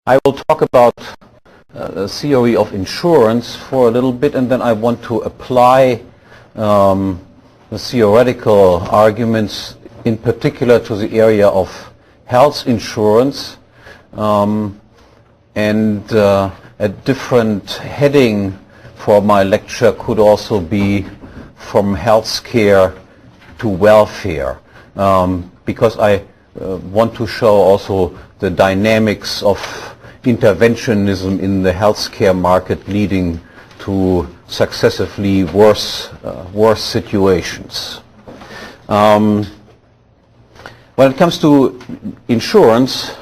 I will talk about the theory of insurance for a little bit, and then I want to apply the theoretical arguments in particular to the area of health insurance, and a different heading for my lecture could also be from healthcare to welfare, because I want to show also the dynamics of interventionism in the healthcare market leading to successively worse situations. When it comes to insurance,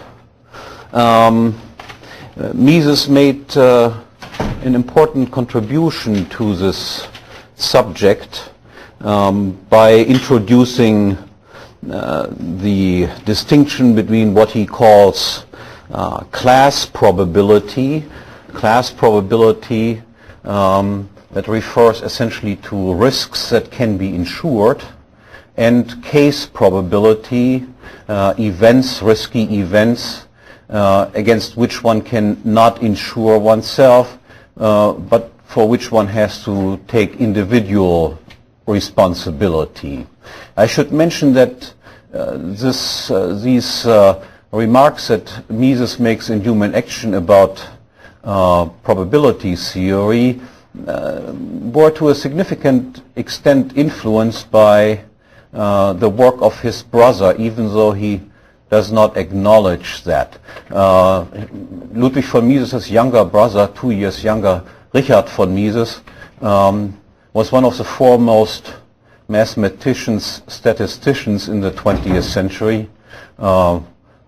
Mises made an important contribution to this subject by introducing the distinction between what he calls class probability that refers essentially to risks that can be insured, and case probability, risky events against which one can not insure oneself, but for which one has to take individual responsibility. I should mention that these remarks that Mises makes in Human Action about probability theory were to a significant extent influenced by the work of his brother, even though he does not acknowledge that. Ludwig von Mises' younger brother, 2 years younger, Richard von Mises, was one of the foremost mathematicians, statisticians in the 20th century,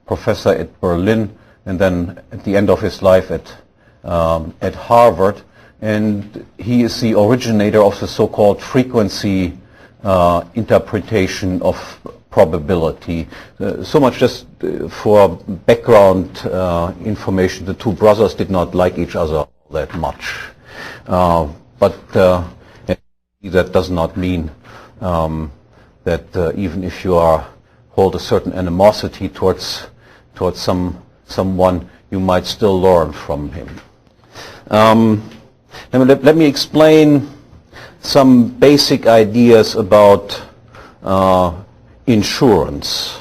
professor at Berlin, and then at the end of his life at Harvard. And he is the originator of the so-called frequency interpretation of probability. So much just for background information. The two brothers did not like each other that much. But that does not mean that even if you hold a certain animosity towards someone, you might still learn from him. Let me explain some basic ideas about insurance.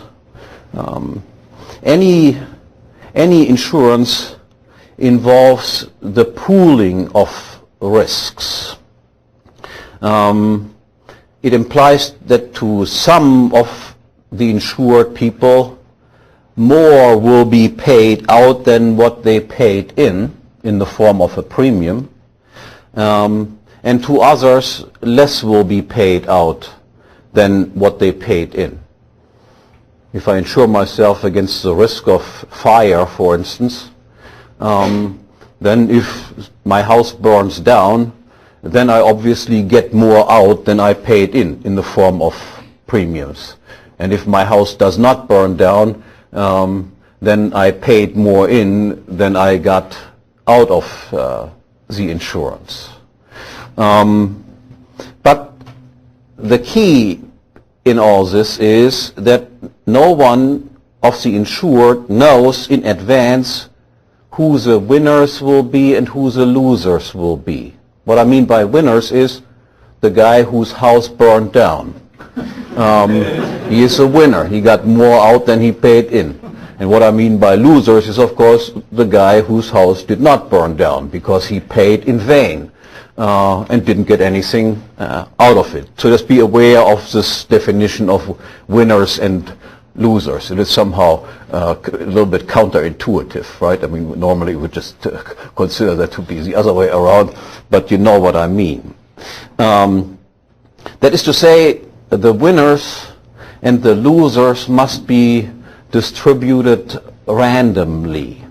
Any insurance involves the pooling of risks. It implies that to some of the insured people, more will be paid out than what they paid in the form of a premium, and to others, less will be paid out than what they paid in. If I insure myself against the risk of fire, for instance, then if my house burns down, then I obviously get more out than I paid in the form of premiums. And if my house does not burn down, then I paid more in than I got out of the insurance. But the key in all this is that no one of the insured knows in advance who the winners will be and who the losers will be. What I mean by winners is the guy whose house burned down. He is a winner. He got more out than he paid in. And what I mean by losers is, of course, the guy whose house did not burn down because he paid in vain and didn't get anything out of it. So just be aware of this definition of winners and losers. It is somehow a little bit counterintuitive, right? I mean, normally we would just consider that to be the other way around, but you know what I mean. That is to say, the winners and the losers must be distributed randomly.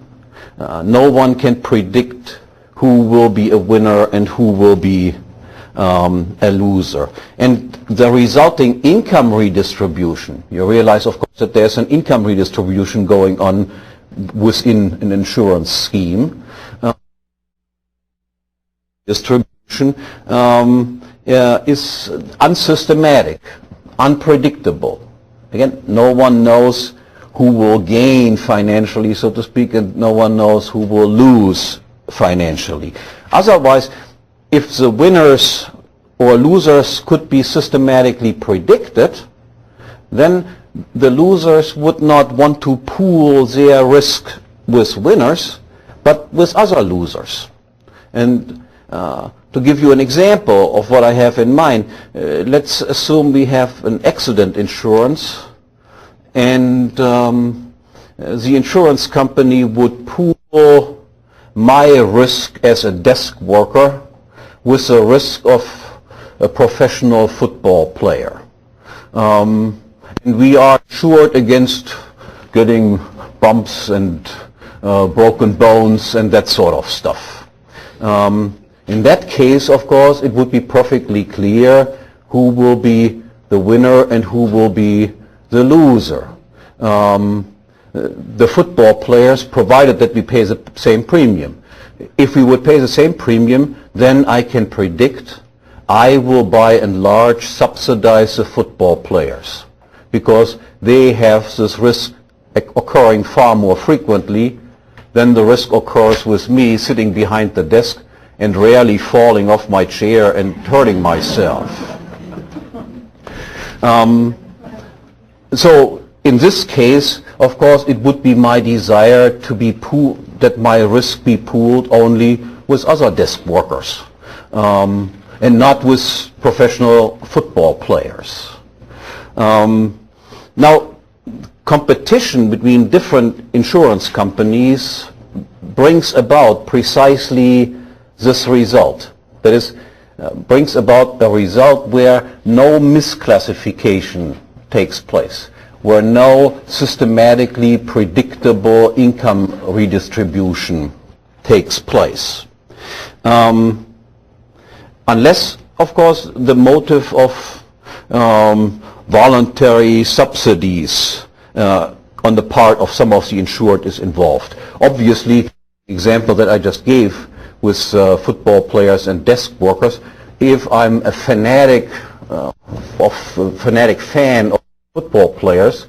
No one can predict who will be a winner and who will be a loser. And the resulting income redistribution, you realize, of course, that there's an income redistribution going on within an insurance scheme. Distribution is unsystematic, unpredictable. Again, no one knows who will gain financially, so to speak, and no one knows who will lose financially. Otherwise, if the winners or losers could be systematically predicted, then the losers would not want to pool their risk with winners, but with other losers. And to give you an example of what I have in mind, let's assume we have an accident insurance, and the insurance company would pool my risk as a desk worker with the risk of a professional football player. And we are insured against getting bumps and broken bones and that sort of stuff. In that case, of course, it would be perfectly clear who will be the winner and who will be the loser. The football players, provided that we pay the same premium. If we would pay the same premium, then I can predict I will by and large subsidize the football players, because they have this risk occurring far more frequently than the risk occurs with me sitting behind the desk and rarely falling off my chair and hurting myself. So in this case, of course, it would be my desire to be that my risk be pooled only with other desk workers, and not with professional football players. Now, competition between different insurance companies brings about precisely this result. That is, brings about a result where no misclassification takes place, where no systematically predictable income redistribution takes place. Unless, of course, the motive of voluntary subsidies on the part of some of the insured is involved. Obviously, the example that I just gave with football players and desk workers, if I'm a fanatic fan of football players,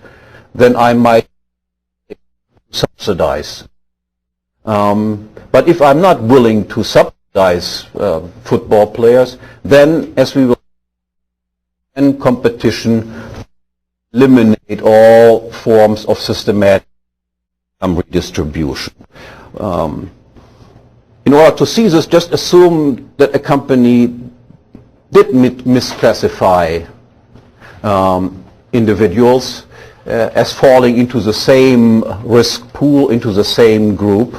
then I might subsidize. But if I'm not willing to subsidize football players, then, as we will, in competition, eliminate all forms of systematic income redistribution. In order to see this, just assume that a company did misclassify individuals as falling into the same risk pool, into the same group,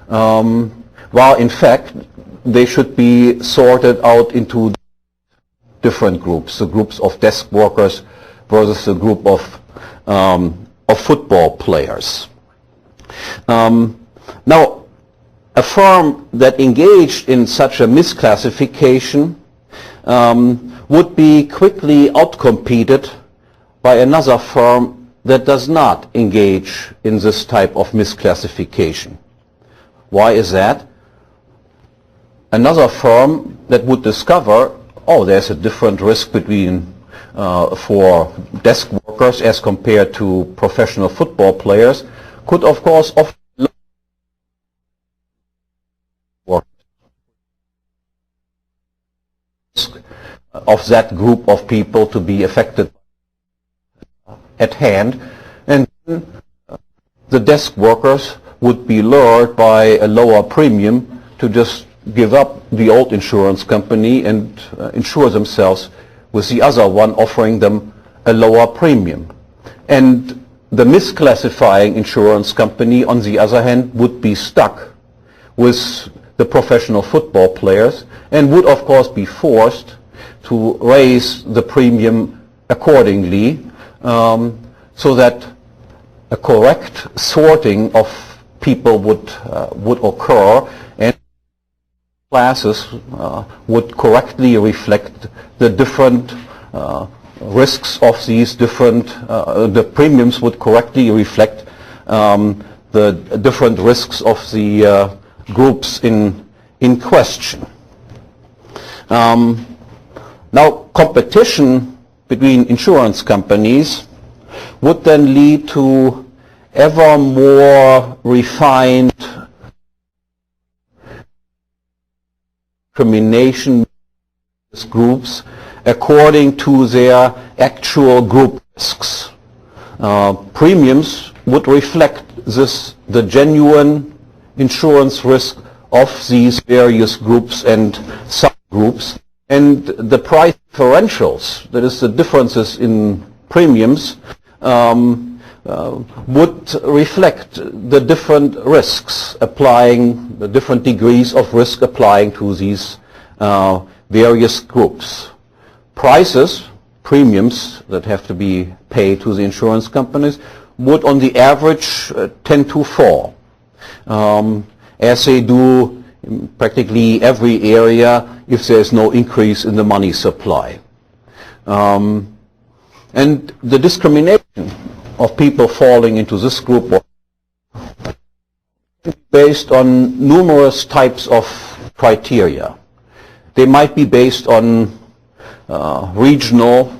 while in fact they should be sorted out into different groups, the groups of desk workers versus the group of football players. Now, a firm that engaged in such a misclassification would be quickly outcompeted by another firm that does not engage in this type of misclassification. Why is that? Another firm that would discover, oh, there's a different risk between for desk workers as compared to professional football players, could of course offer of that group of people to be affected at hand, and the desk workers would be lured by a lower premium to just give up the old insurance company and insure themselves with the other one, offering them a lower premium. And the misclassifying insurance company, on the other hand, would be stuck with the professional football players and would of course be forced to raise the premium accordingly, so that a correct sorting of people would occur, and classes would correctly reflect the different risks of these different, the premiums would correctly reflect the different risks of the groups in question. Now, competition between insurance companies would then lead to ever more refined discrimination groups according to their actual group risks. Premiums would reflect the genuine insurance risk of these various groups and subgroups, and the price differentials, that is the differences in premiums, would reflect the different risks applying, the different degrees of risk applying to these various groups. Prices, premiums that have to be paid to the insurance companies, would on the average tend to fall, as they do in practically every area if there is no increase in the money supply. And the discrimination of people falling into this group is based on numerous types of criteria. They might be based on regional,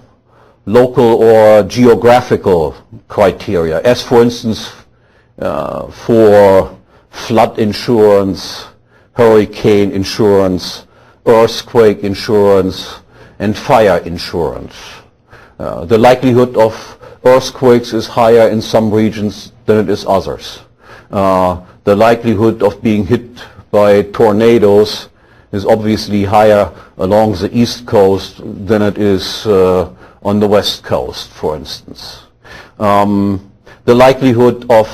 local, or geographical criteria, as for instance for flood insurance, hurricane insurance, earthquake insurance, and fire insurance. The likelihood of earthquakes is higher in some regions than it is others. The likelihood of being hit by tornadoes is obviously higher along the east coast than it is on the west coast, for instance. The likelihood of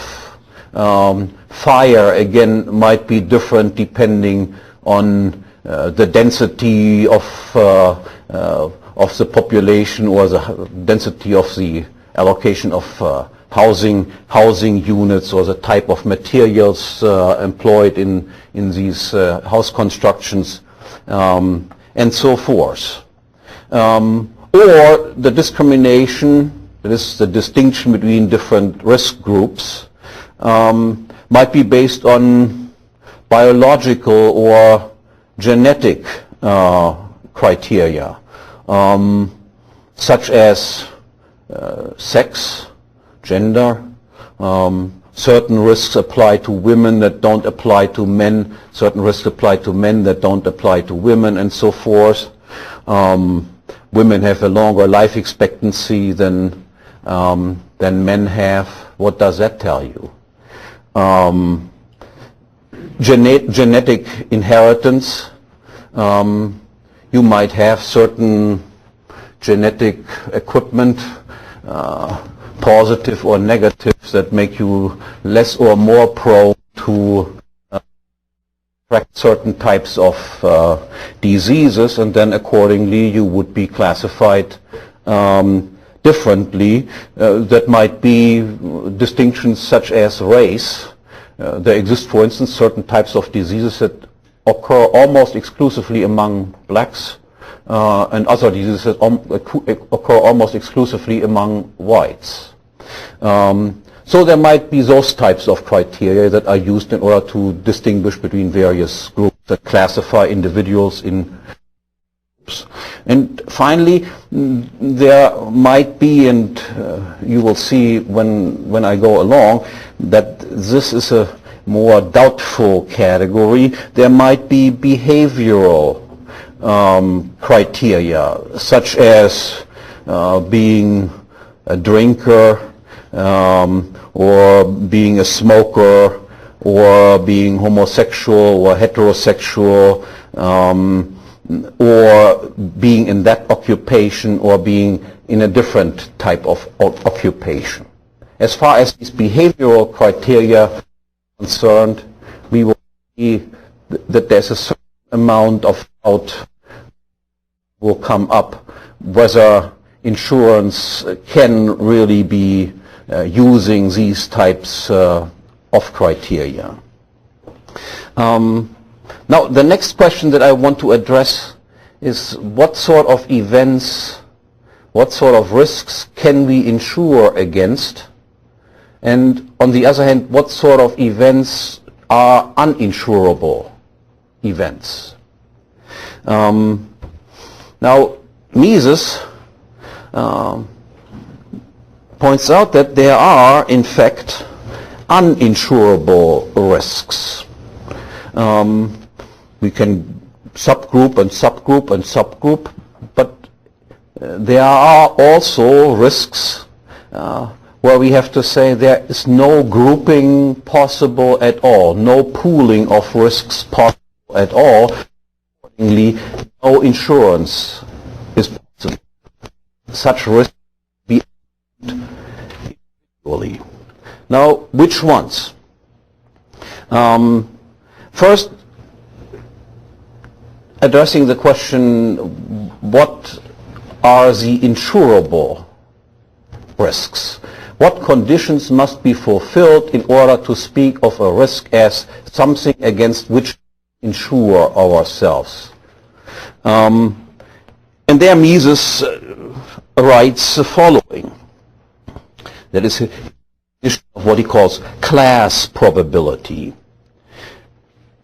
fire, again, might be different depending on the density of the population or the density of the allocation of housing units or the type of materials employed in these house constructions, and so forth. Or the discrimination, that is the distinction between different risk groups, might be based on biological or genetic criteria, such as sex, gender. Certain risks apply to women that don't apply to men. Certain risks apply to men that don't apply to women, and so forth. Women have a longer life expectancy than men have. What does that tell you? Genetic inheritance. You might have certain genetic equipment, positive or negative, that make you less or more prone to attract certain types of diseases, and then accordingly you would be classified differently. That might be distinctions such as race. There exist, for instance, certain types of diseases that occur almost exclusively among blacks, and other diseases that occur almost exclusively among whites. So there might be those types of criteria that are used in order to distinguish between various groups, that classify individuals in groups. And finally, there might be, and you will see when I go along, that this is a more doubtful category. There might be behavioral criteria, such as being a drinker, or being a smoker, or being homosexual or heterosexual, or being in that occupation, or being in a different type of occupation. As far as these behavioral criteria are concerned, we will see that there's a certain amount of doubt will come up whether insurance can really be using these types of criteria. Now, the next question that I want to address is what sort of events, what sort of risks can we insure against? And on the other hand, what sort of events are uninsurable events? Now, Mises points out that there are, in fact, uninsurable risks. We can subgroup and subgroup and subgroup, but there are also risks where we have to say there is no grouping possible at all, no pooling of risks possible at all. Accordingly, no insurance is possible. Such risks be individually. Now, which ones? First, addressing the question, what are the insurable risks? What conditions must be fulfilled in order to speak of a risk as something against which we insure ourselves? And there Mises writes the following. That is what he calls class probability.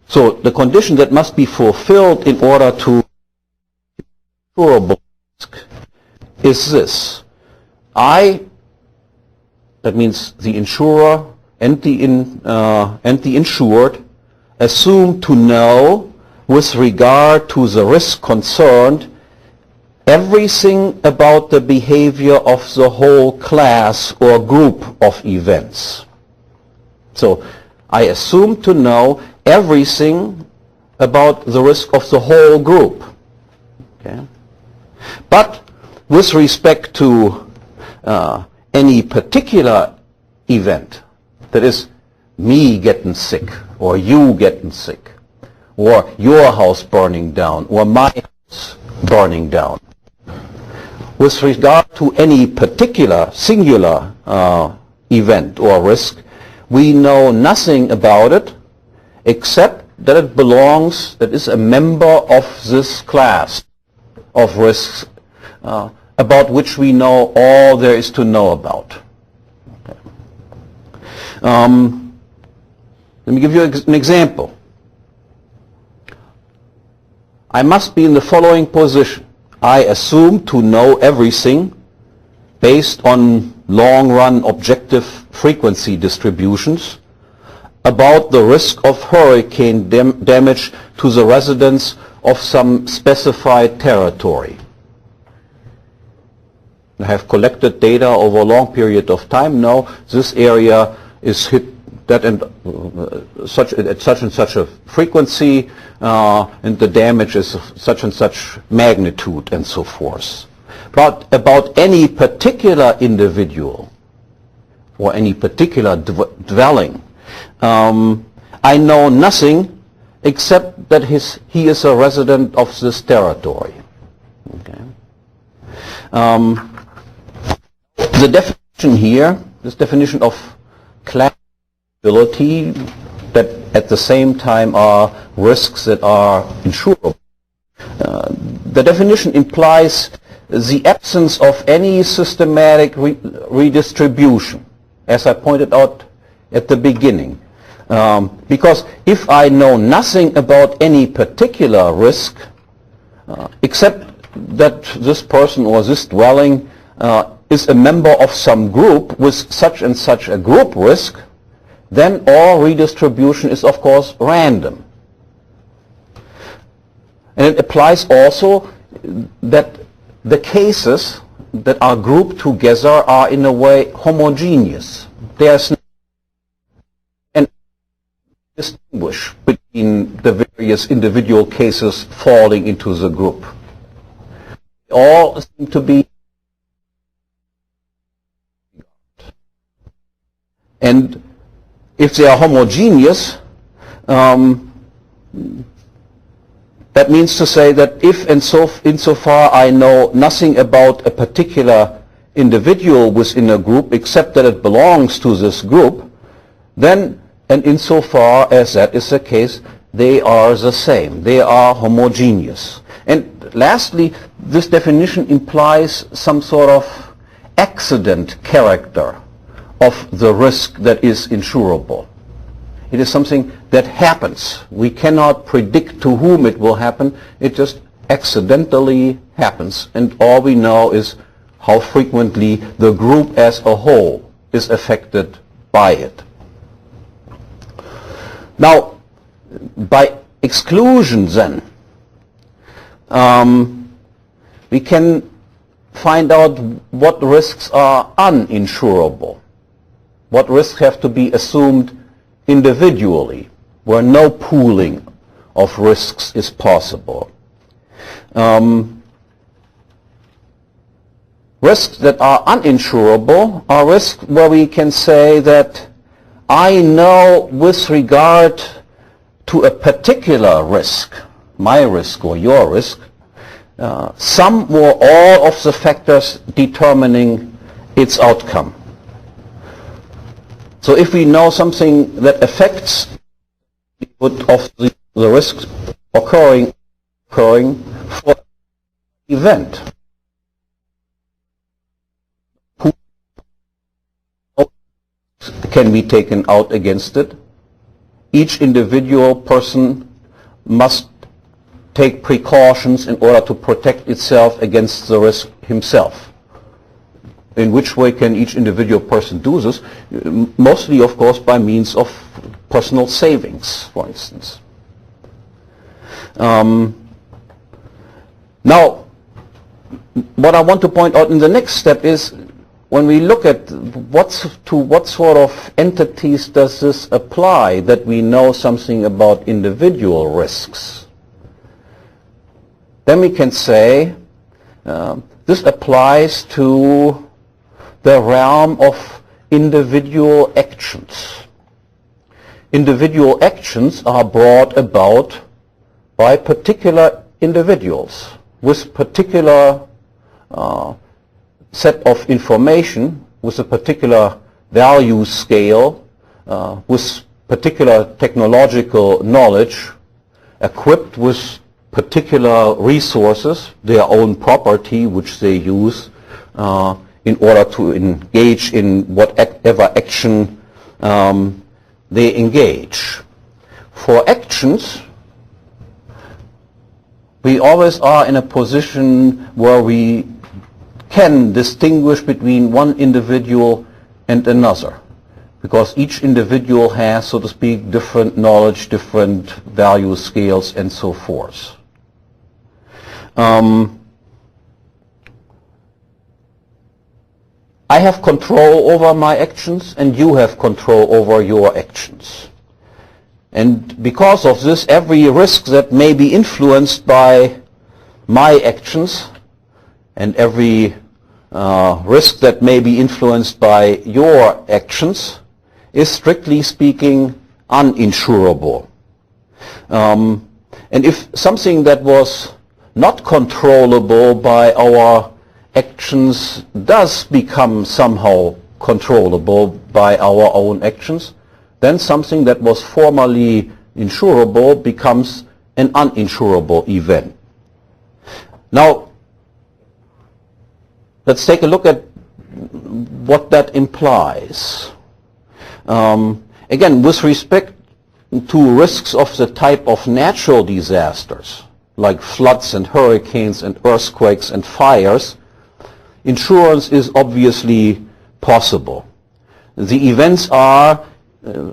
So the condition that must be fulfilled in order to insurable risk is this. That means the insurer and the insured, assume to know, with regard to the risk concerned, everything about the behavior of the whole class or group of events. So I assume to know everything about the risk of the whole group. Okay? But with respect to any particular event, that is me getting sick, or you getting sick, or your house burning down, or my house burning down. With regard to any particular singular event or risk, we know nothing about it except that it belongs, that is a member of this class of risks about which we know all there is to know about. Okay. Let me give you an example. I must be in the following position. I assume to know everything based on long-run objective frequency distributions about the risk of hurricane damage to the residents of some specified territory. I have collected data over a long period of time. Now this area is hit that and such and such a frequency, and the damage is of such and such magnitude, and so forth. But about any particular individual or any particular dwelling, I know nothing except that he is a resident of this territory. Okay. The definition here, this definition of class probability, that at the same time are risks that are insurable. The definition implies the absence of any systematic redistribution, as I pointed out at the beginning. Because if I know nothing about any particular risk, except that this person or this dwelling is a member of some group with such and such a group risk, then all redistribution is of course random. And it applies also that the cases that are grouped together are in a way homogeneous. There's no distinguish between the various individual cases falling into the group. They all seem to be, and if they are homogeneous, that means to say that if insofar I know nothing about a particular individual within a group except that it belongs to this group, then, and insofar as that is the case, they are the same. They are homogeneous. And lastly, this definition implies some sort of accident character of the risk that is insurable. It is something that happens. We cannot predict to whom it will happen. It just accidentally happens. And all we know is how frequently the group as a whole is affected by it. Now, by exclusion then, we can find out what risks are uninsurable, what risks have to be assumed individually, where no pooling of risks is possible. Risks that are uninsurable are risks where we can say that I know with regard to a particular risk, my risk or your risk, some or all of the factors determining its outcome. So if we know something that affects the likelihood of the risk occurring for an event, can be taken out against it. Each individual person must take precautions in order to protect itself against the risk himself. In which way can each individual person do this? Mostly, of course, by means of personal savings, for instance. Now, what I want to point out in the next step is when we look at to what sort of entities does this apply, that we know something about individual risks, then we can say this applies to the realm of individual actions. Individual actions are brought about by particular individuals with particular set of information, with a particular value scale, with particular technological knowledge, equipped with particular resources, their own property, which they use in order to engage in whatever action they engage. For actions, we always are in a position where we can distinguish between one individual and another, because each individual has, so to speak, different knowledge, different value scales, and so forth. I have control over my actions, and you have control over your actions. And because of this, every risk that may be influenced by my actions, and every risk that may be influenced by your actions, is strictly speaking uninsurable. And if something that was not controllable by our actions does become somehow controllable by our own actions, then something that was formerly insurable becomes an uninsurable event. Now, let's take a look at what that implies. Again, with respect to risks of the type of natural disasters, like floods and hurricanes and earthquakes and fires, insurance is obviously possible. The events are,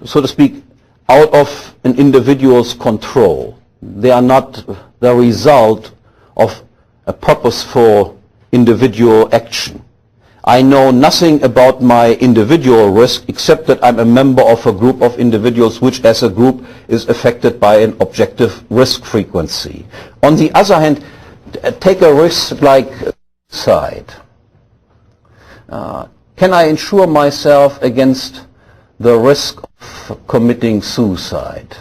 so to speak, out of an individual's control. They are not the result of a purposeful individual action. I know nothing about my individual risk except that I'm a member of a group of individuals which as a group is affected by an objective risk frequency. On the other hand, take a risk like suicide. Can I insure myself against the risk of committing suicide?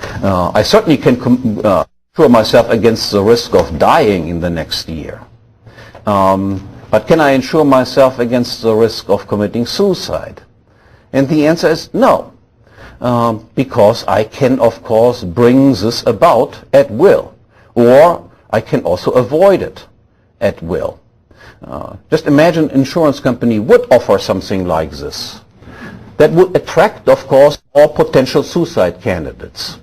I certainly can insure myself against the risk of dying in the next year. But can I insure myself against the risk of committing suicide? And the answer is no, because I can, of course, bring this about at will, or I can also avoid it at will. Just imagine an insurance company would offer something like this. That would attract, of course, all potential suicide candidates.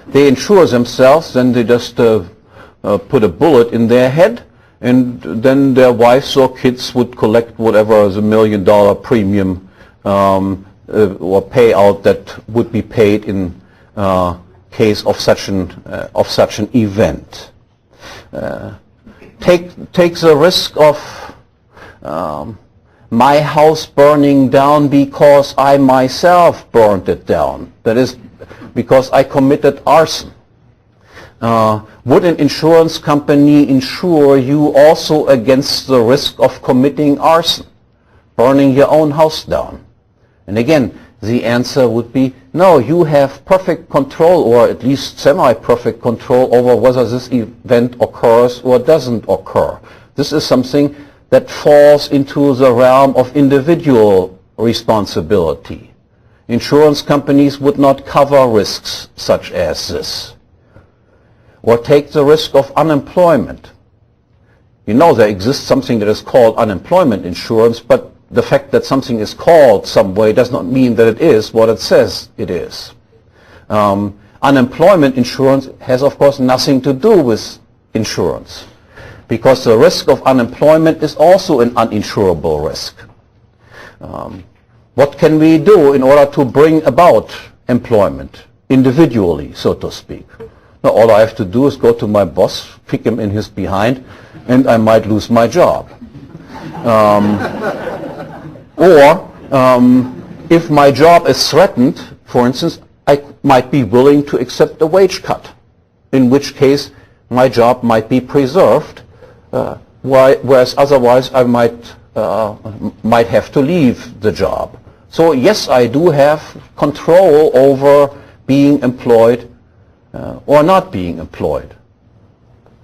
They insure themselves, then they just put a bullet in their head, and then their wives or kids would collect whatever is $1 million premium or payout that would be paid in case of such an event. Take the risk of my house burning down because I myself burned it down. That is, because I committed arson. Would an insurance company insure you also against the risk of committing arson, burning your own house down? And again, the answer would be no. You have perfect control, or at least semi-perfect control, over whether this event occurs or doesn't occur. This is something that falls into the realm of individual responsibility. Insurance companies would not cover risks such as this. Or take the risk of unemployment. You know, there exists something that is called unemployment insurance, but the fact that something is called some way does not mean that it is what it says it is. Unemployment insurance has, of course, nothing to do with insurance, because the risk of unemployment is also an uninsurable risk. What can we do in order to bring about employment individually, so to speak? Now, all I have to do is go to my boss, kick him in his behind, and I might lose my job. If my job is threatened, for instance, I might be willing to accept a wage cut, in which case my job might be preserved, whereas otherwise I might have to leave the job. So yes, I do have control over being employed or not being employed.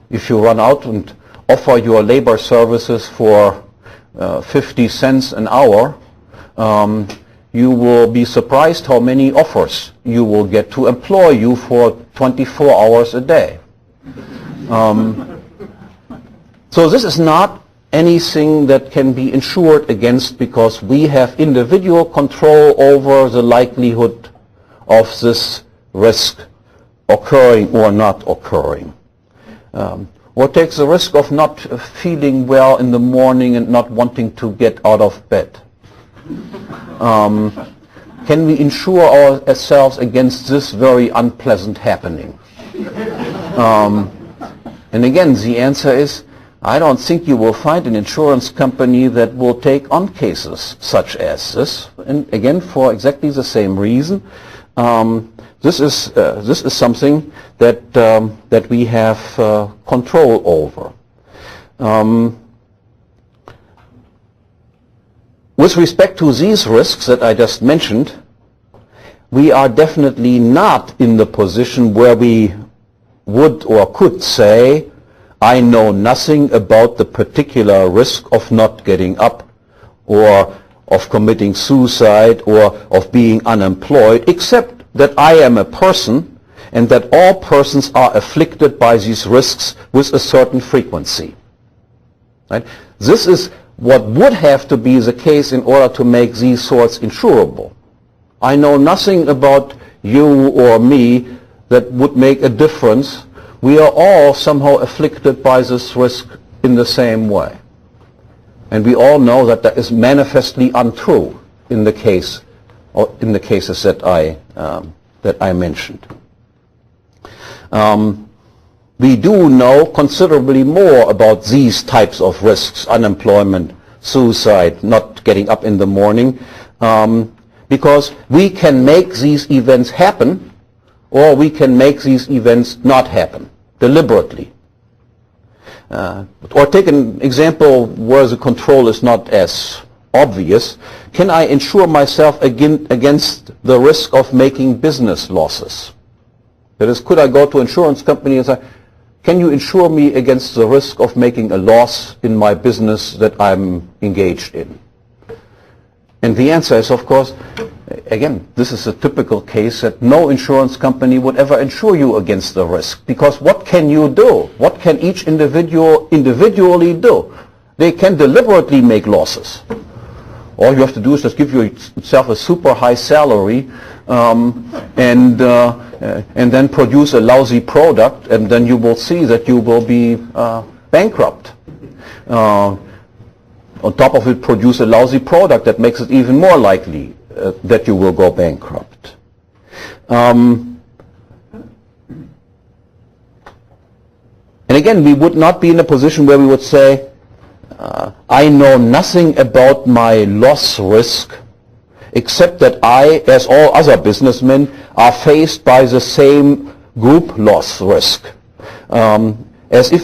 If you run out and offer your labor services for 50 cents an hour, you will be surprised how many offers you will get to employ you for 24 hours a day. So this is not anything that can be insured against, because we have individual control over the likelihood of this risk occurring or not occurring. Or takes the risk of not feeling well in the morning and not wanting to get out of bed. Can we insure ourselves against this very unpleasant happening? And again, the answer is, I don't think you will find an insurance company that will take on cases such as this. And again, for exactly the same reason. This is something that we have control over. With respect to these risks that I just mentioned, we are definitely not in the position where we would or could say, I know nothing about the particular risk of not getting up, or of committing suicide, or of being unemployed, except that I am a person, and that all persons are afflicted by these risks with a certain frequency. Right? This is what would have to be the case in order to make these sorts insurable. I know nothing about you or me that would make a difference. We are all somehow afflicted by this risk in the same way. And we all know that that is manifestly untrue in the case, or in the cases that I mentioned. We do know considerably more about these types of risks: unemployment, suicide, not getting up in the morning, because we can make these events happen, or we can make these events not happen deliberately. Or take an example where the control is not as obvious. Can I insure myself against the risk of making business losses? That is, could I go to an insurance company and say, can you insure me against the risk of making a loss in my business that I'm engaged in? And the answer is, of course, again, this is a typical case that no insurance company would ever insure you against the risk. Because what can you do? What can each individual individually do? They can deliberately make losses. All you have to do is just give yourself a super high salary and then produce a lousy product, and then you will see that you will be bankrupt. on top of it produce a lousy product that makes it even more likely that you will go bankrupt. And again, we would not be in a position where we would say, I know nothing about my loss risk, except that I, as all other businessmen, are faced by the same group loss risk. As if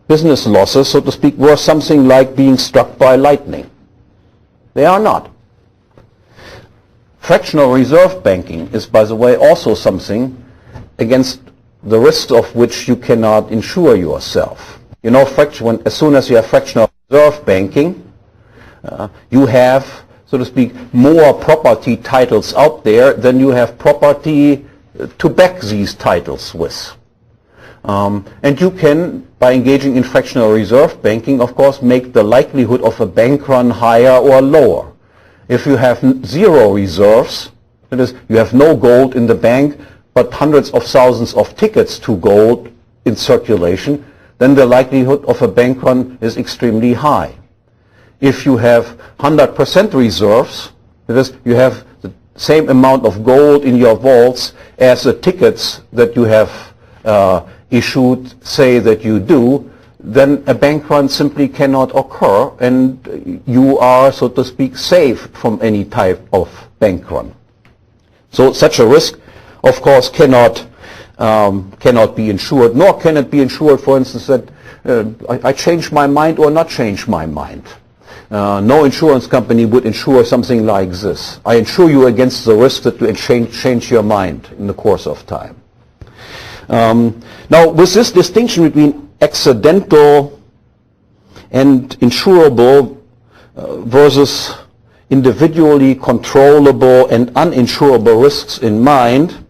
business losses, so to speak, were something like being struck by lightning. They are not. Fractional reserve banking is, by the way, also something against the risks of which you cannot insure yourself. You know, as soon as you have fractional reserve banking, you have, so to speak, more property titles out there than you have property to back these titles with. And you can, by engaging in fractional reserve banking, of course, make the likelihood of a bank run higher or lower. If you have zero reserves, that is, you have no gold in the bank, but hundreds of thousands of tickets to gold in circulation, then the likelihood of a bank run is extremely high. If you have 100% reserves, that is, you have the same amount of gold in your vaults as the tickets that you have issued say that you do, then a bank run simply cannot occur, and you are, so to speak, safe from any type of bank run. So such a risk, of course, cannot be insured, nor can it be insured, for instance, that I change my mind or not change my mind. No insurance company would insure something like this. I insure you against the risk that you change your mind in the course of time. Now, with this distinction between accidental and insurable versus individually controllable and uninsurable risks in mind,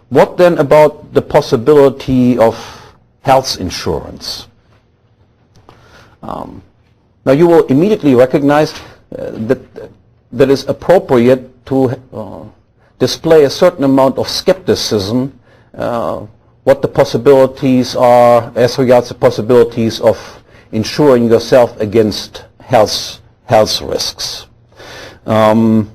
what then about the possibility of health insurance? Now you will immediately recognize that it is appropriate to display a certain amount of skepticism what the possibilities are as regards the possibilities of insuring yourself against health risks. Health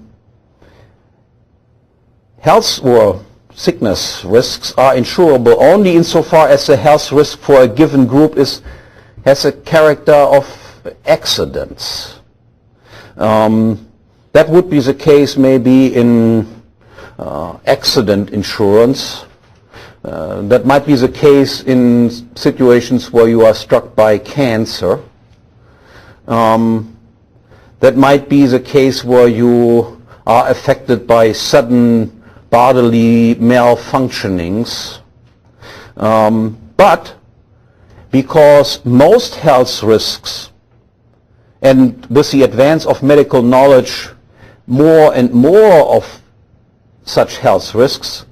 or sickness risks are insurable only insofar as the health risk for a given group has a character of accidents. That would be the case maybe in accident insurance. That might be the case in situations where you are struck by cancer. That might be the case where you are affected by sudden bodily malfunctionings. But because most health risks, and with the advance of medical knowledge, more and more of such health risks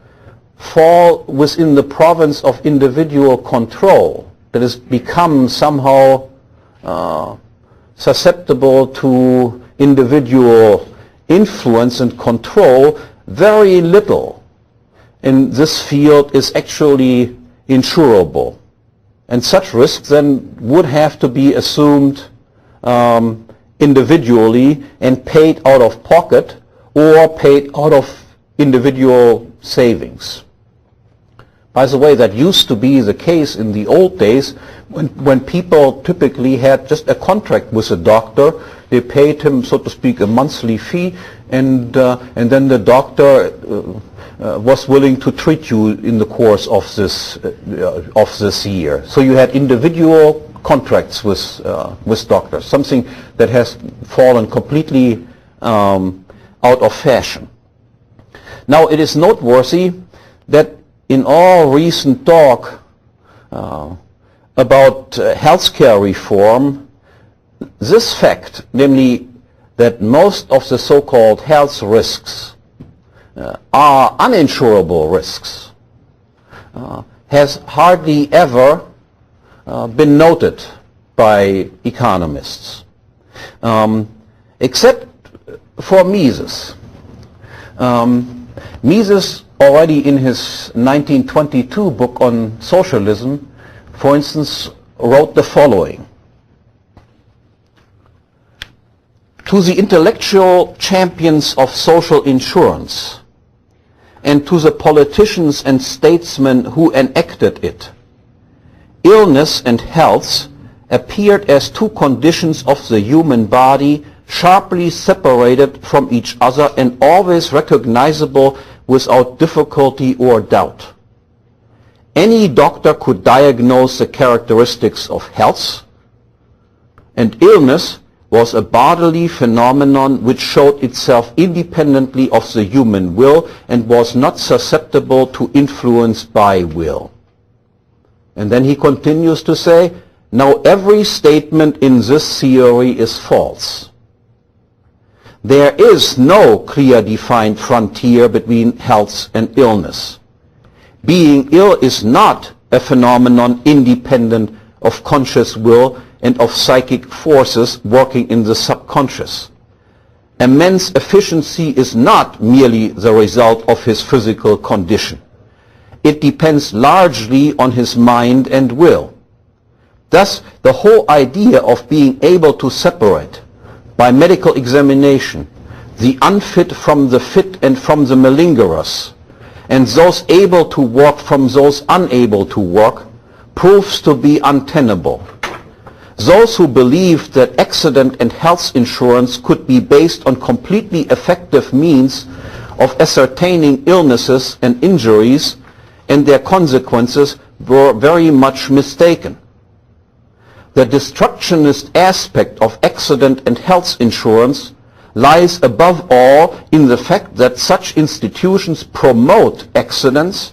fall within the province of individual control, that has become somehow susceptible to individual influence and control, very little in this field is actually insurable. And such risks then would have to be assumed individually and paid out of pocket or paid out of individual savings. By the way, that used to be the case in the old days when people typically had just a contract with a doctor. They paid him, so to speak, a monthly fee, and then the doctor was willing to treat you in the course of this year. So you had individual contracts with doctors, something that has fallen completely out of fashion. Now, it is noteworthy that in all recent talk about healthcare reform, this fact, namely that most of the so-called health risks are uninsurable risks, has hardly ever been noted by economists, except for Mises. Mises already in his 1922 book on socialism, for instance, wrote the following. To the intellectual champions of social insurance and to the politicians and statesmen who enacted it, illness and health appeared as two conditions of the human body sharply separated from each other and always recognizable without difficulty or doubt. Any doctor could diagnose the characteristics of health, and illness was a bodily phenomenon which showed itself independently of the human will and was not susceptible to influence by will. And then he continues to say, now every statement in this theory is false. There is no clear defined frontier between health and illness. Being ill is not a phenomenon independent of conscious will and of psychic forces working in the subconscious. A man's efficiency is not merely the result of his physical condition. It depends largely on his mind and will. Thus, the whole idea of being able to separate, by medical examination, the unfit from the fit and from the malingerers, and those able to work from those unable to work, proves to be untenable. Those who believed that accident and health insurance could be based on completely effective means of ascertaining illnesses and injuries and their consequences were very much mistaken. The destructionist aspect of accident and health insurance lies above all in the fact that such institutions promote accidents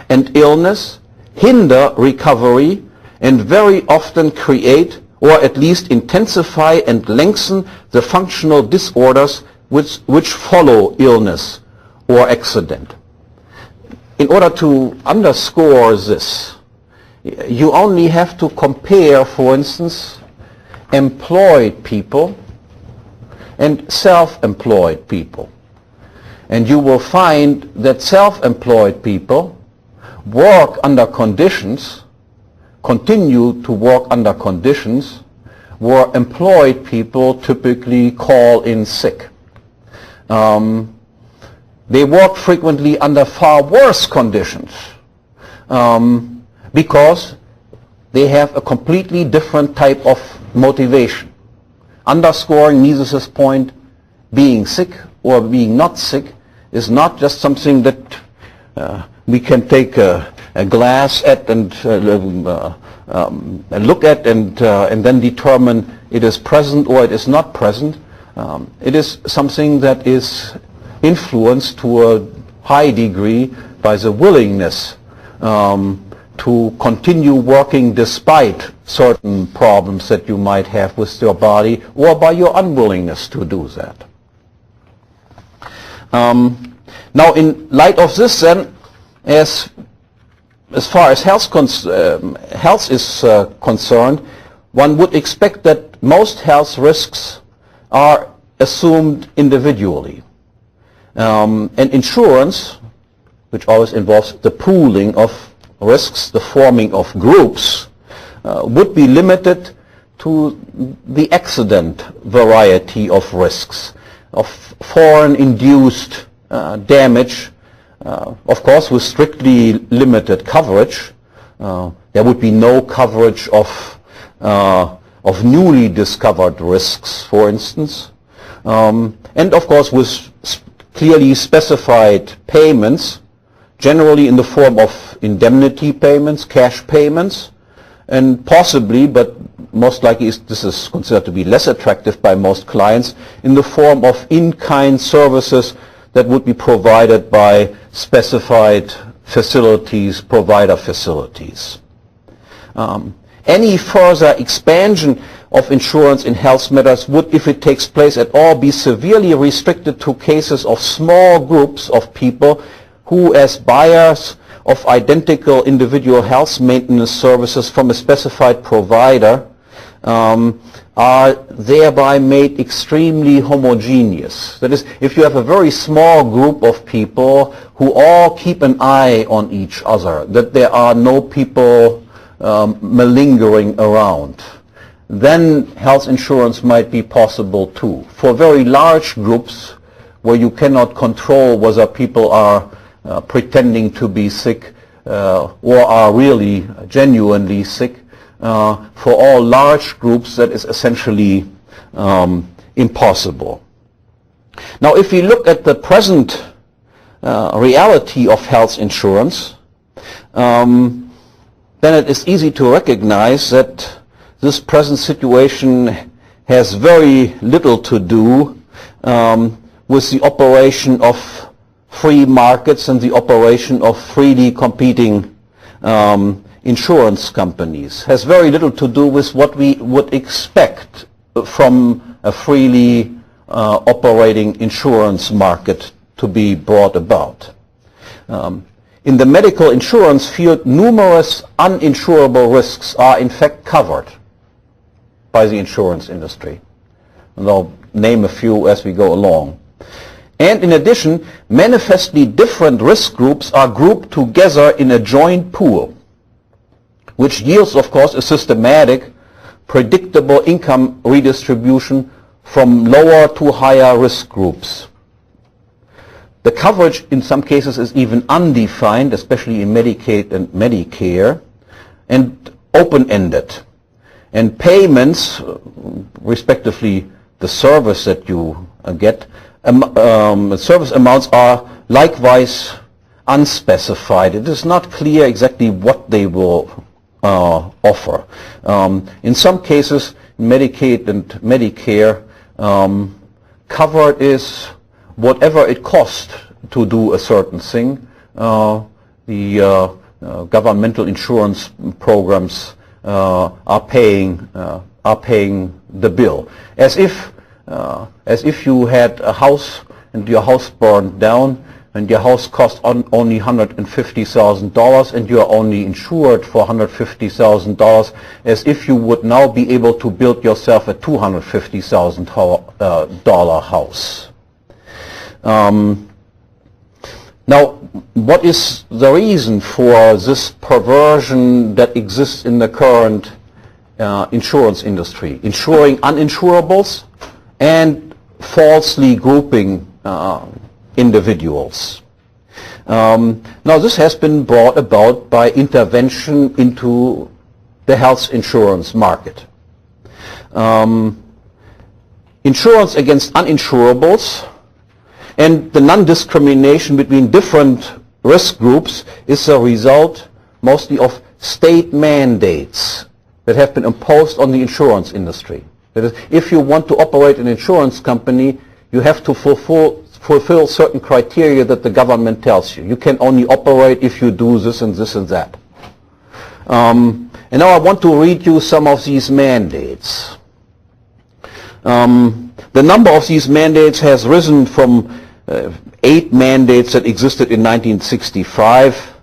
and illness, hinder recovery, and very often create or at least intensify and lengthen the functional disorders which follow illness or accident. In order to underscore this, you only have to compare, for instance, employed people and self-employed people. And you will find that self-employed people work under conditions, continue to work under conditions where employed people typically call in sick. They work frequently under far worse conditions because they have a completely different type of motivation. Underscoring Mises' point, being sick or being not sick is not just something that we can take a glass at and look at and then determine it is present or it is not present. It is something that is influenced to a high degree by the willingness to continue working despite certain problems that you might have with your body or by your unwillingness to do that. Now, in light of this then, as far as health is concerned, one would expect that most health risks are assumed individually. And insurance, which always involves the pooling of risks, the forming of groups, would be limited to the accident variety of risks, of foreign-induced damage, of course with strictly limited coverage. There would be no coverage of newly discovered risks, for instance, and of course with clearly specified payments, generally in the form of indemnity payments, cash payments, and possibly, but most likely this is considered to be less attractive by most clients, in the form of in-kind services that would be provided by specified facilities, provider facilities. Any further expansion of insurance in health matters would, if it takes place at all, be severely restricted to cases of small groups of people who, as buyers of identical individual health maintenance services from a specified provider, are thereby made extremely homogeneous. That is, if you have a very small group of people who all keep an eye on each other, that there are no people malingering around, then health insurance might be possible too. For very large groups where you cannot control whether people are pretending to be sick or are really genuinely sick, for all large groups that is essentially impossible. Now if we look at the present reality of health insurance, then it is easy to recognize that this present situation has very little to do with the operation of free markets and the operation of freely competing insurance companies. Has very little to do with what we would expect from a freely operating insurance market to be brought about. In the medical insurance field, numerous uninsurable risks are in fact covered by the insurance industry. And I'll name a few as we go along. And in addition, manifestly different risk groups are grouped together in a joint pool, which yields, of course, a systematic, predictable income redistribution from lower to higher risk groups. The coverage in some cases is even undefined, especially in Medicaid and Medicare, and open-ended. And payments, respectively the service that you get, service amounts are likewise unspecified. It is not clear exactly what they will offer. In some cases, Medicaid and Medicare, covered is whatever it costs to do a certain thing. The governmental insurance programs are paying the bill, as if you had a house and your house burned down and your house cost only $150,000 and you are only insured for $150,000, as if you would now be able to build yourself a $250,000 house. Now, what is the reason for this perversion that exists in the current insurance industry? Insuring uninsurables and falsely grouping individuals. Now, this has been brought about by intervention into the health insurance market. Insurance against uninsurables and the non-discrimination between different risk groups is a result mostly of state mandates that have been imposed on the insurance industry. That is, if you want to operate an insurance company, you have to fulfill certain criteria that the government tells you. You can only operate if you do this and this and that. And now I want to read you some of these mandates. The number of these mandates has risen from 8 mandates that existed in 1965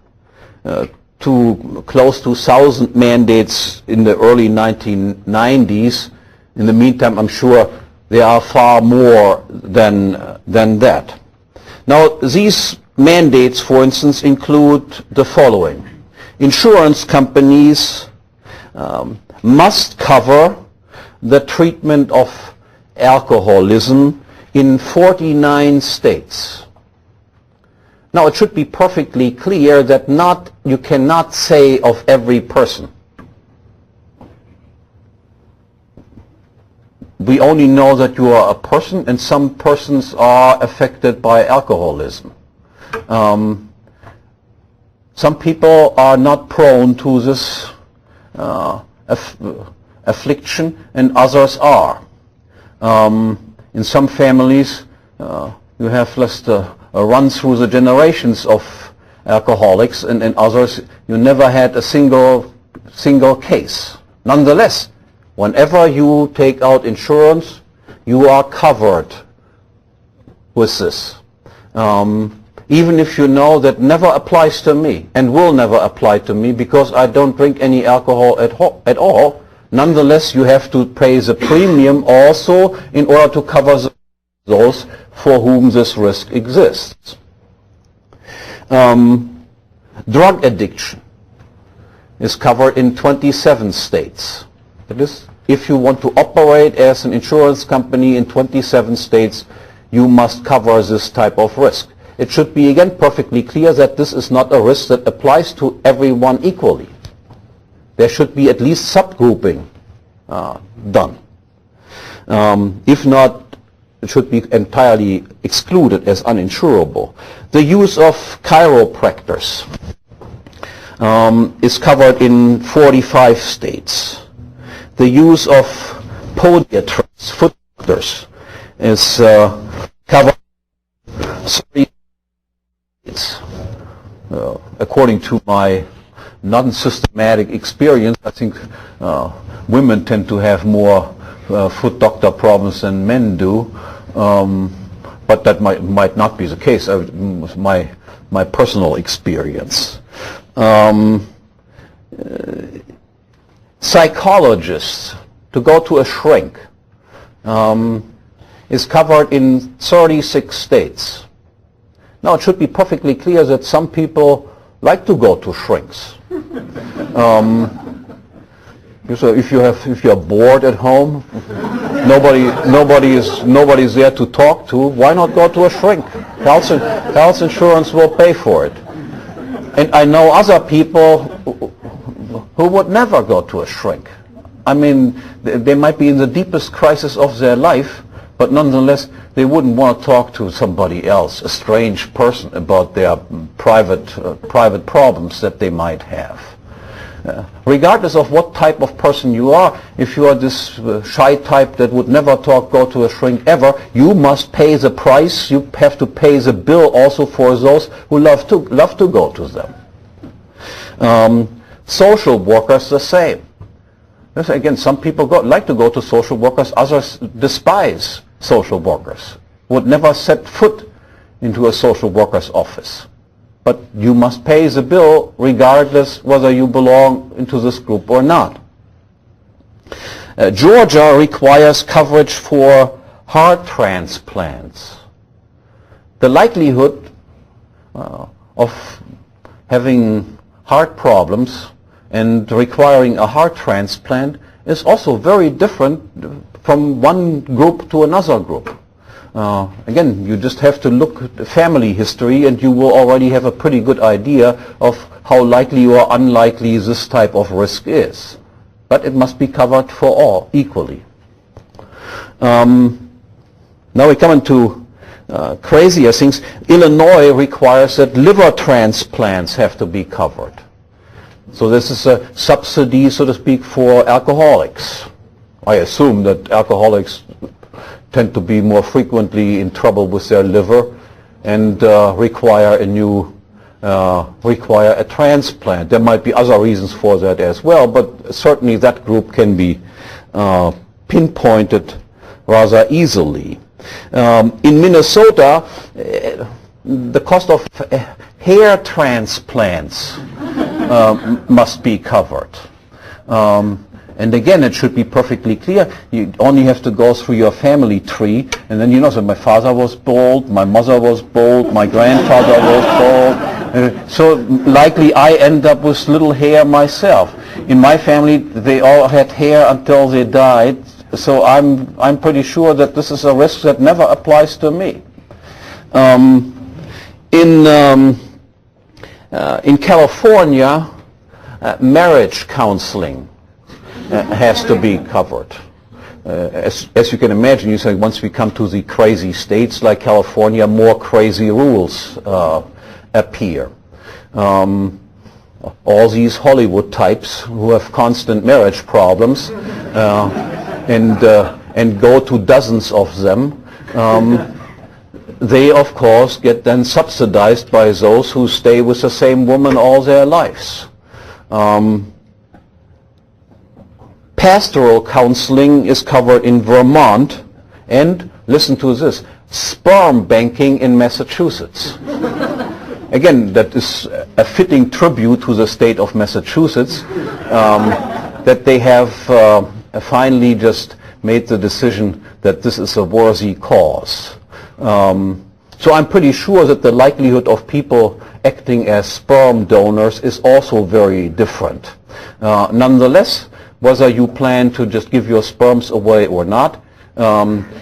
to close to 1,000 mandates in the early 1990s. In the meantime, I'm sure there are far more than that. Now, these mandates, for instance, include the following. Insurance companies must cover the treatment of alcoholism in 49 states. Now, it should be perfectly clear that you cannot say of every person. We only know that you are a person, and some persons are affected by alcoholism. Some people are not prone to this affliction, and others are. In some families, you have just a run through the generations of alcoholics, and in others, you never had a single case. Nonetheless, whenever you take out insurance, you are covered with this. Even if you know that never applies to me and will never apply to me because I don't drink any alcohol at all, nonetheless you have to pay the premium also in order to cover those for whom this risk exists. Drug addiction is covered in 27 states. That is if you want to operate as an insurance company in 27 states, you must cover this type of risk. It should be, again, perfectly clear that this is not a risk that applies to everyone equally. There should be at least subgrouping done. If not, it should be entirely excluded as uninsurable. The use of chiropractors is covered in 45 states. The use of podiatrists, foot doctors, is covered in 30 states. According to my non-systematic experience, I think women tend to have more foot doctor problems than men do, but that might not be the case. My personal experience. Psychologists, to go to a shrink, is covered in 36 states. Now, it should be perfectly clear that some people like to go to shrinks. So if you're bored at home, nobody's there to talk to, why not go to a shrink? Health insurance will pay for it. And I know other people who would never go to a shrink. I mean, they might be in the deepest crisis of their life, but nonetheless, they wouldn't want to talk to somebody else, a strange person, about their private problems that they might have. Regardless of what type of person you are, if you are this shy type that would never go to a shrink ever, you must pay the price. You have to pay the bill also for those who love to go to them. Social workers, the same. Again, some people like to go to social workers, others despise social workers, would never set foot into a social worker's office. But you must pay the bill regardless whether you belong into this group or not. Georgia requires coverage for heart transplants. The likelihood of having heart problems and requiring a heart transplant is also very different from one group to another group. Again, you just have to look at the family history and you will already have a pretty good idea of how likely or unlikely this type of risk is. But it must be covered for all equally. Now we come into crazier things. Illinois requires that liver transplants have to be covered. So this is a subsidy, so to speak, for alcoholics. I assume that alcoholics tend to be more frequently in trouble with their liver and require a transplant. There might be other reasons for that as well, but certainly that group can be pinpointed rather easily. In Minnesota, the cost of hair transplants must be covered. And again, it should be perfectly clear. You only have to go through your family tree, and then you know that my father was bald, my mother was bald, my grandfather was bald. So likely I end up with little hair myself. In my family, they all had hair until they died. So I'm pretty sure that this is a risk that never applies to me. In California, marriage counseling has to be covered. As you can imagine, you say once we come to the crazy states like California, more crazy rules appear. All these Hollywood types who have constant marriage problems and go to dozens of them, they of course get then subsidized by those who stay with the same woman all their lives. Pastoral counseling is covered in Vermont, and listen to this, sperm banking in Massachusetts. Again, that is a fitting tribute to the state of Massachusetts, that they have finally just made the decision that this is a worthy cause. So I'm pretty sure that the likelihood of people acting as sperm donors is also very different. Nonetheless, whether you plan to just give your sperms away or not,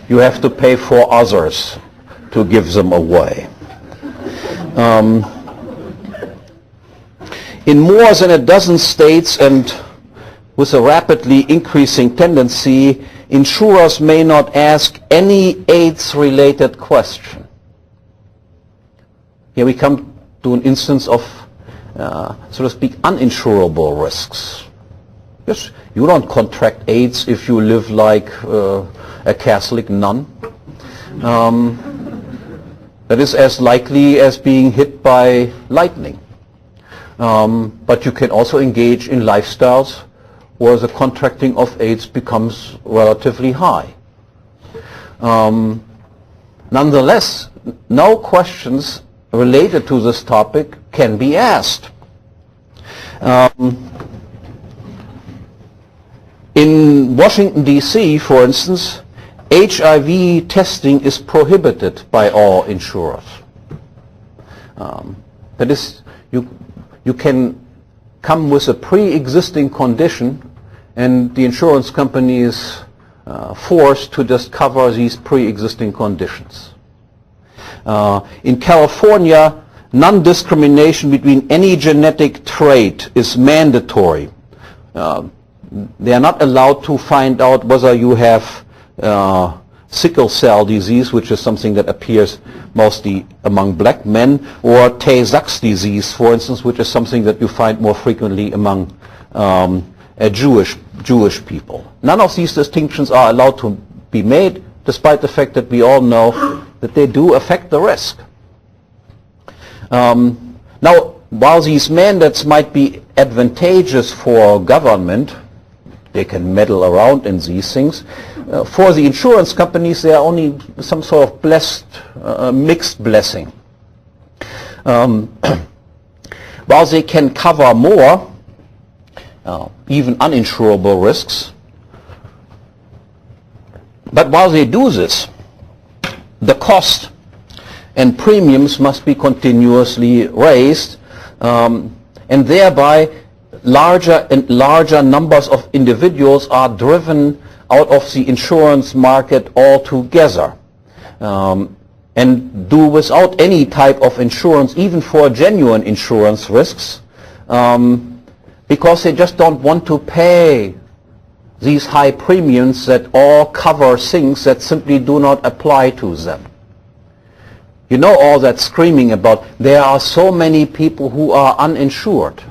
you have to pay for others to give them away. In more than a dozen states, and with a rapidly increasing tendency, insurers may not ask any AIDS-related question. Here we come to an instance of, so to speak, uninsurable risks. Yes, you don't contract AIDS if you live like a Catholic nun. That is as likely as being hit by lightning. But you can also engage in lifestyles where the contracting of AIDS becomes relatively high. Nonetheless, no questions related to this topic can be asked. In Washington, D.C., for instance, HIV testing is prohibited by all insurers. That is, you can come with a pre-existing condition and the insurance company is forced to just cover these pre-existing conditions. In California, non-discrimination between any genetic trait is mandatory. They are not allowed to find out whether you have sickle cell disease, which is something that appears mostly among black men, or Tay-Sachs disease, for instance, which is something that you find more frequently among Jewish people. None of these distinctions are allowed to be made, despite the fact that we all know that they do affect the risk. Now, while these mandates might be advantageous for government, they can meddle around in these things. For the insurance companies, they are only some sort of blessed, mixed blessing. While they can cover more, even uninsurable risks, but while they do this, the cost and premiums must be continuously raised, and thereby larger and larger numbers of individuals are driven out of the insurance market altogether, and do without any type of insurance, even for genuine insurance risks, because they just don't want to pay these high premiums that all cover things that simply do not apply to them. You know all that screaming about there are so many people who are uninsured.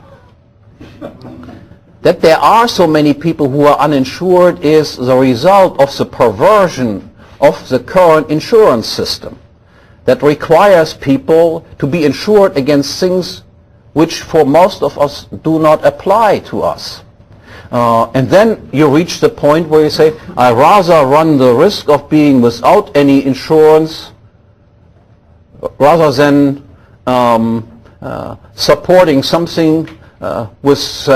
That there are so many people who are uninsured is the result of the perversion of the current insurance system that requires people to be insured against things which for most of us do not apply to us. And then you reach the point where you say, I rather run the risk of being without any insurance rather than supporting something with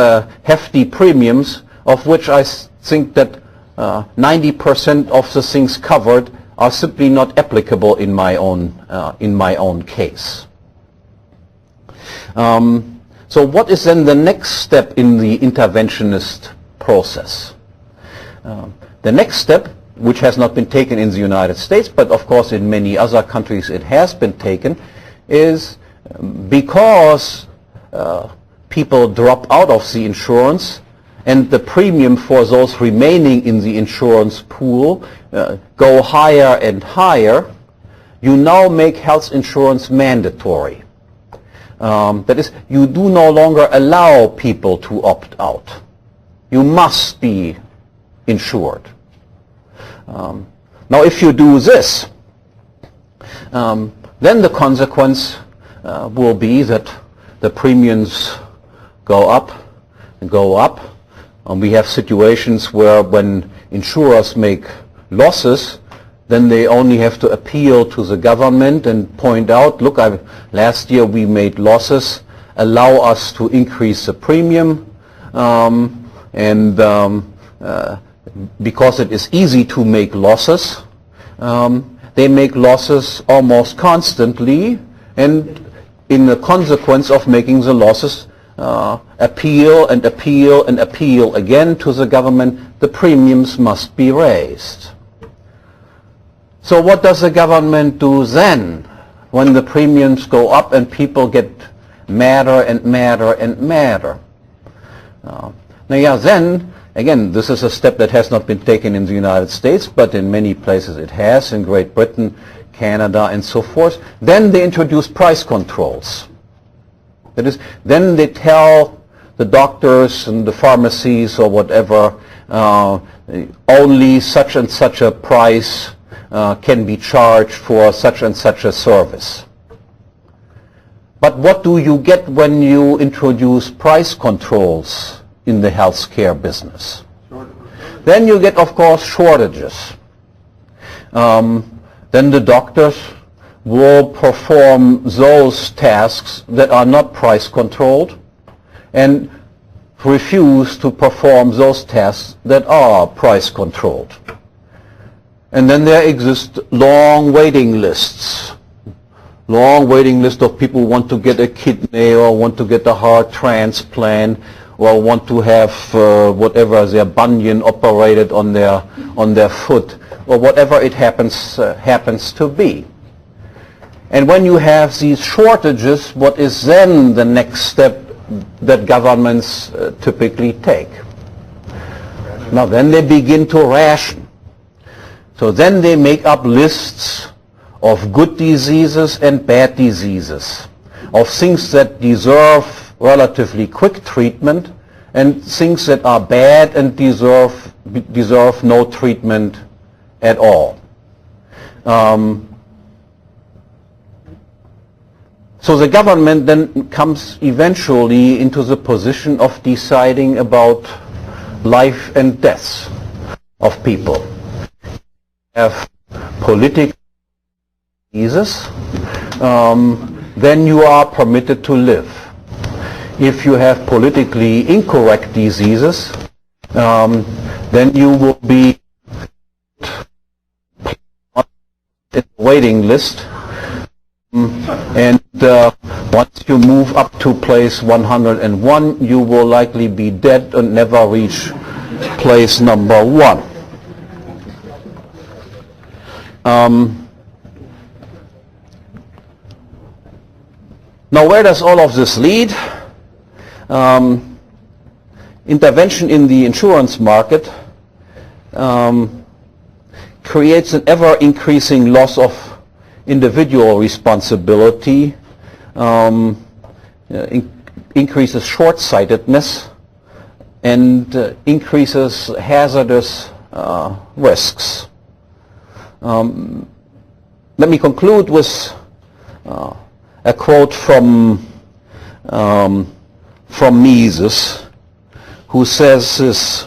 hefty premiums, of which I think that 90% of the things covered are simply not applicable in my own case. So what is then the next step in the interventionist process? The next step, which has not been taken in the United States, but of course in many other countries it has been taken, is because people drop out of the insurance and the premium for those remaining in the insurance pool go higher and higher, you now make health insurance mandatory. That is, you do no longer allow people to opt out. You must be insured. Now if you do this, then the consequence will be that the premiums go up and go up. We have situations where when insurers make losses, then they only have to appeal to the government and point out, look, last year we made losses, allow us to increase the premium, and because it is easy to make losses, they make losses almost constantly, and in the consequence of making the losses, appeal and appeal and appeal again to the government, the premiums must be raised. So what does the government do then when the premiums go up and people get madder and madder and madder? Then, again, this is a step that has not been taken in the United States, but in many places it has, in Great Britain, Canada, and so forth. Then they introduce price controls. That is, then they tell the doctors and the pharmacies or whatever, only such and such a price can be charged for such and such a service. But what do you get when you introduce price controls in the healthcare business? Then you get, of course, shortages. Then the doctors will perform those tasks that are not price controlled and refuse to perform those tasks that are price controlled. And then there exist long waiting lists. Long waiting list of people who want to get a kidney or want to get a heart transplant or want to have whatever, their bunion operated on their foot or whatever it happens to be. And when you have these shortages, what is then the next step that governments typically take? Now then they begin to ration. So then they make up lists of good diseases and bad diseases, of things that deserve relatively quick treatment and things that are bad and deserve no treatment at all. So the government then comes eventually into the position of deciding about life and death of people. You have political diseases, then you are permitted to live. If you have politically incorrect diseases, then you will be on the waiting list. And once you move up to place 101, you will likely be dead and never reach place number 1. Now, where does all of this lead? Intervention in the insurance market creates an ever-increasing loss of individual responsibility, increases short-sightedness, and increases hazardous risks. Let me conclude with a quote from Mises, who says this: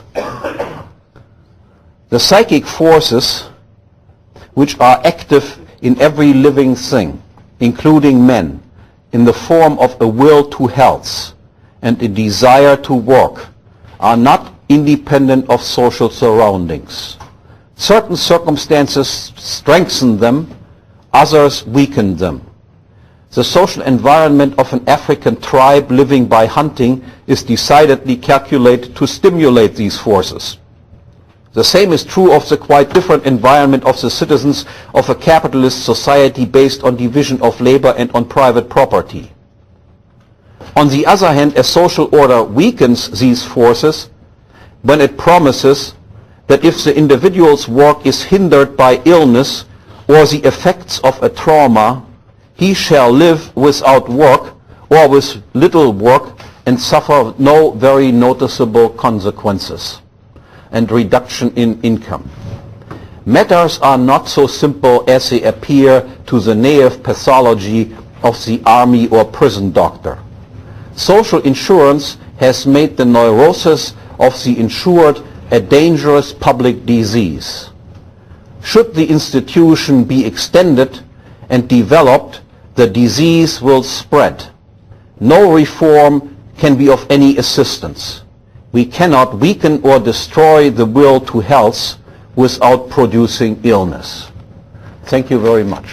"The psychic forces which are active in every living thing, including men, in the form of a will to health and a desire to work, are not independent of social surroundings. Certain circumstances strengthen them, others weaken them. The social environment of an African tribe living by hunting is decidedly calculated to stimulate these forces. The same is true of the quite different environment of the citizens of a capitalist society based on division of labor and on private property. On the other hand, a social order weakens these forces when it promises that if the individual's work is hindered by illness or the effects of a trauma, he shall live without work or with little work and suffer no very noticeable consequences and reduction in income. Matters are not so simple as they appear to the naive pathology of the army or prison doctor. Social insurance has made the neurosis of the insured a dangerous public disease. Should the institution be extended and developed, the disease will spread. No reform can be of any assistance. We cannot weaken or destroy the will to health without producing illness." Thank you very much.